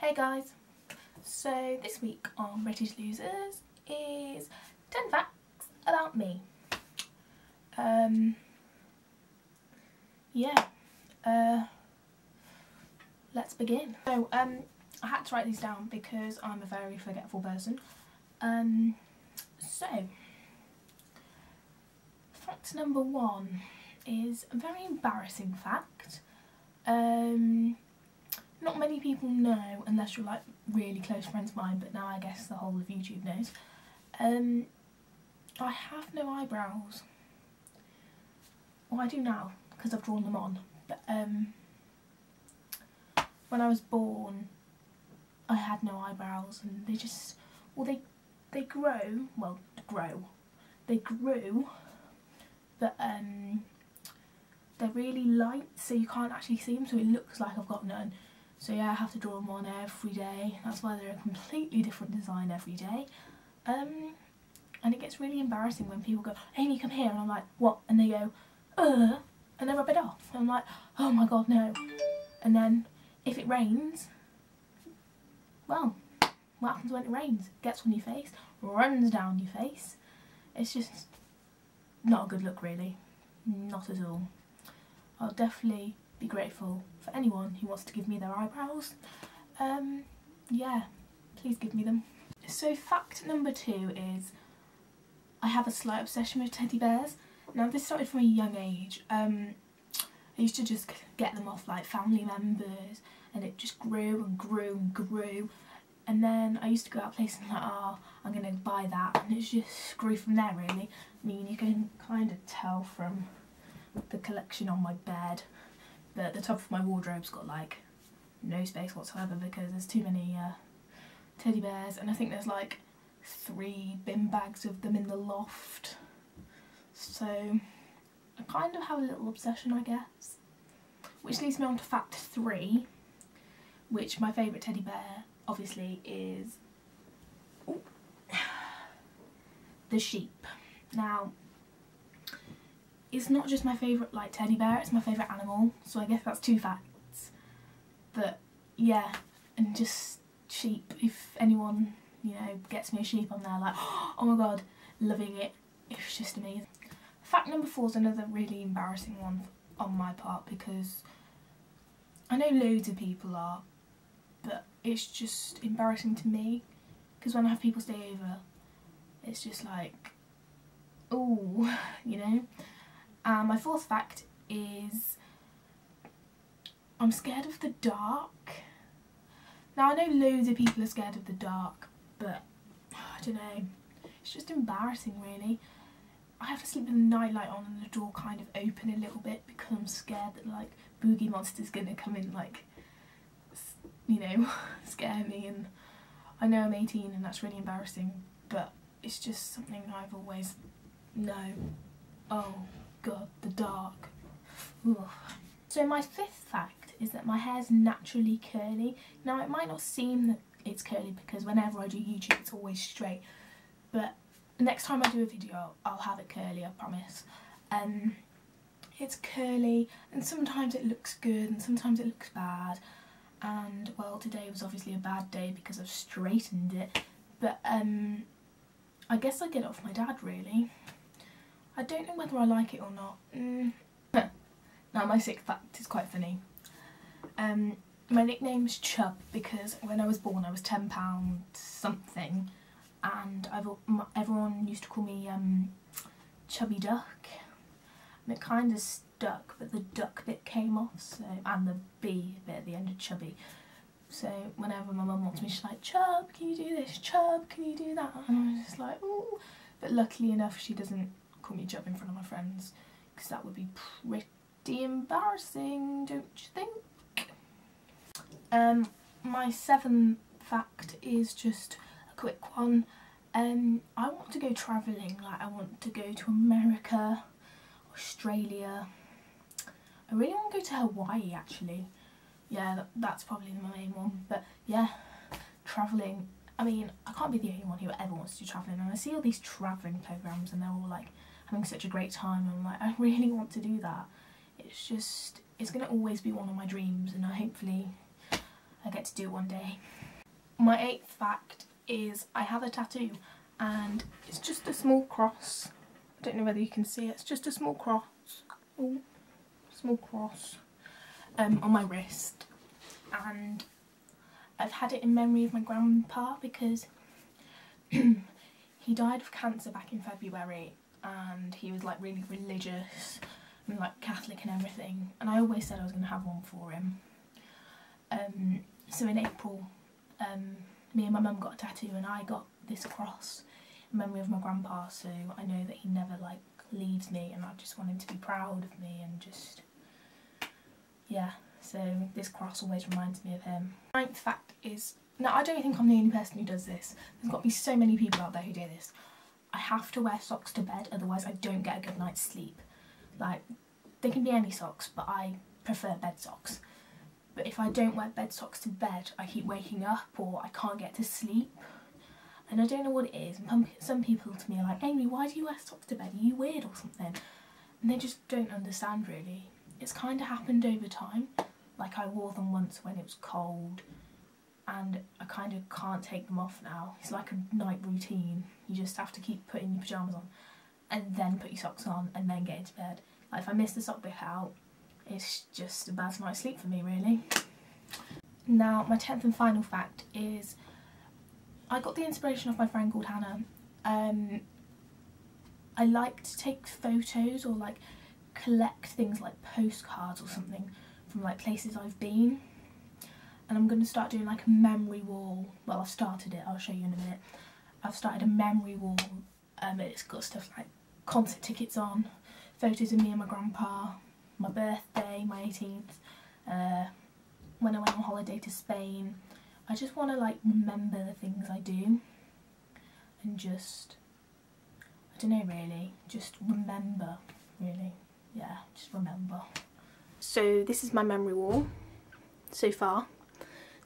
Hey guys, so this week on British Losers is 10 facts about me. Let's begin. So I had to write these down because I'm a very forgetful person. So fact number 1 is a very embarrassing fact. Not many people know, unless you're like really close friends of mine, but now I guess the whole of YouTube knows. I have no eyebrows. Well, I do now, because I've drawn them on, but when I was born, I had no eyebrows, and they just, well, they grew, but they're really light, so you can't actually see them, so it looks like I've got none. So yeah, I have to draw them on every day. That's why they're a completely different design every day. And it gets really embarrassing when people go, "Amy, come here," and I'm like, "What?" And they go, and they rub it off. And I'm like, "Oh my god, no." And then if it rains, well, what happens when it rains? It gets on your face, runs down your face. It's just not a good look, really. Not at all. I'll definitely be grateful for anyone who wants to give me their eyebrows. Yeah, please give me them. So fact number 2 is I have a slight obsession with teddy bears. Now this started from a young age. I used to just get them off like family members, and it just grew and grew and grew. And then I used to go out places and like, oh, I'm gonna buy that, and it's just grew from there really. I mean, you can kind of tell from the collection on my bed that the top of my wardrobe's got like no space whatsoever because there's too many teddy bears, and I think there's like 3 bin bags of them in the loft. So I kind of have a little obsession, I guess. Which leads me on to fact 3, which my favourite teddy bear obviously is the sheep. Now, it's not just my favourite like teddy bear, it's my favourite animal, so I guess that's 2 facts. But yeah, and just sheep, if anyone, you know, gets me a sheep, I'm there like, oh my god, loving it. It's just amazing. Fact number 4 is another really embarrassing one on my part, because I know loads of people are, but it's just embarrassing to me, because when I have people stay over, it's just like, ooh, you know. My 4th fact is I'm scared of the dark. Now I know loads of people are scared of the dark, but I don't know, it's just embarrassing really. I have to sleep with the nightlight on and the door kind of open a little bit because I'm scared that like Boogie Monster's gonna come in, like, you know, scare me. And I know I'm 18 and that's really embarrassing, but it's just something I've always known. Oh god, the dark. Ugh. So my 5th fact is that my hair's naturally curly. Now it might not seem that it's curly because whenever I do YouTube it's always straight, but next time I do a video I'll have it curly, I promise. It's curly, and sometimes it looks good and sometimes it looks bad, and well, today was obviously a bad day because I've straightened it, but I guess I get it off my dad really. I don't know whether I like it or not. Now my 6th fact is quite funny. My nickname's Chub because when I was born I was £10 something, and everyone used to call me Chubby Duck, and it kind of stuck, but the duck bit came off, so, and the B bit at the end of Chubby. So whenever my mum wants me, she's like, "Chub, can you do this? Chub, can you do that?" And I'm just like, ooh. But luckily enough she doesn't call me Chub in front of my friends, because that would be pretty embarrassing, don't you think? My 7th fact is just a quick one. I want to go travelling, like I want to go to America, Australia. I really want to go to Hawaii actually. Yeah, that's probably my main one, but yeah, travelling. I mean, I can't be the only one who ever wants to do travelling, and I see all these travelling programmes and they're all like having such a great time, and I'm like, I really want to do that. It's just, it's going to always be one of my dreams, and I get to do one day. My 8th fact is I have a tattoo, and it's just a small cross. I don't know whether you can see it. It's just a small cross. Ooh, small cross on my wrist, and I've had it in memory of my grandpa because he died of cancer back in February, and he was like really religious and like Catholic and everything, and I always said I was going to have one for him. So in April, me and my mum got a tattoo, and I got this cross in memory of my grandpa, so I know that he never like leaves me, and I just want him to be proud of me, and just, yeah, so this cross always reminds me of him. 9th fact is, now I don't think I'm the only person who does this, there's got to be so many people out there who do this. I have to wear socks to bed, otherwise I don't get a good night's sleep. Like, they can be any socks, but I prefer bed socks. But if I don't wear bed socks to bed, I keep waking up or I can't get to sleep. And I don't know what it is. And some people to me are like, Amy, why do you wear socks to bed? Are you weird or something? And they just don't understand really. It's kind of happened over time. Like, I wore them once when it was cold, and I kind of can't take them off now. It's like a night routine. You just have to keep putting your pyjamas on and then put your socks on and then get into bed. Like, if I miss the sock bit out, it's just a bad night's sleep for me really. Now, my 10th and final fact is I got the inspiration off my friend called Hannah. I like to take photos or like collect things like postcards or something from like places I've been, and I'm going to start doing like a memory wall. Well, I've started it, I'll show you in a minute. I've started a memory wall. It's got stuff like concert tickets on, photos of me and my grandpa, my birthday, my 18th, when I went on holiday to Spain. I just want to like remember the things I do, and just, I don't know really, just remember really, yeah, just remember. So this is my memory wall so far.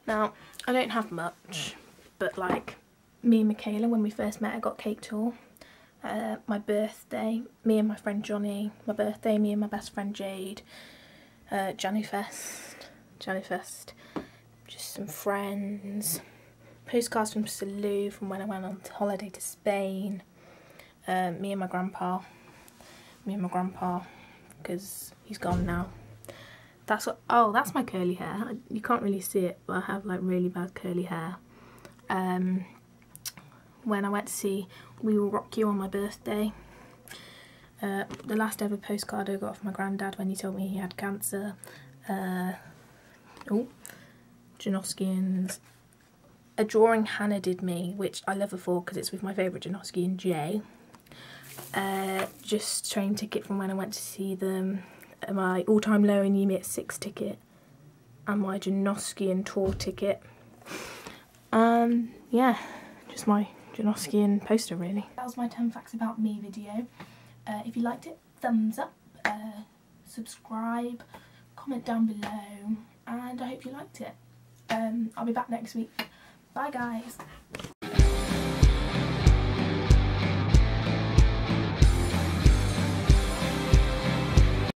Now, I don't have much, but like me and Michaela, when we first met, I got cake tour. My birthday, me and my friend Johnny. My birthday, me and my best friend Jade. Janifest, just some friends. Postcards from Salou from when I went on holiday to Spain. Me and my grandpa, because he's gone now. That's what, oh, that's my curly hair. You can't really see it, but I have like really bad curly hair. When I went to see We Will Rock You on my birthday. The last ever postcard I got from my granddad when he told me he had cancer. Janoskians. A drawing Hannah did me, which I love her for because it's with my favourite Janoskian, Jay. Just train ticket from when I went to see them. My all-time low in Unit 6 ticket. And my Janoskian tour ticket. Yeah, just my Janoskian poster really. That was my 10 facts about me video. If you liked it, thumbs up, subscribe, comment down below, and I hope you liked it. I'll be back next week. Bye guys.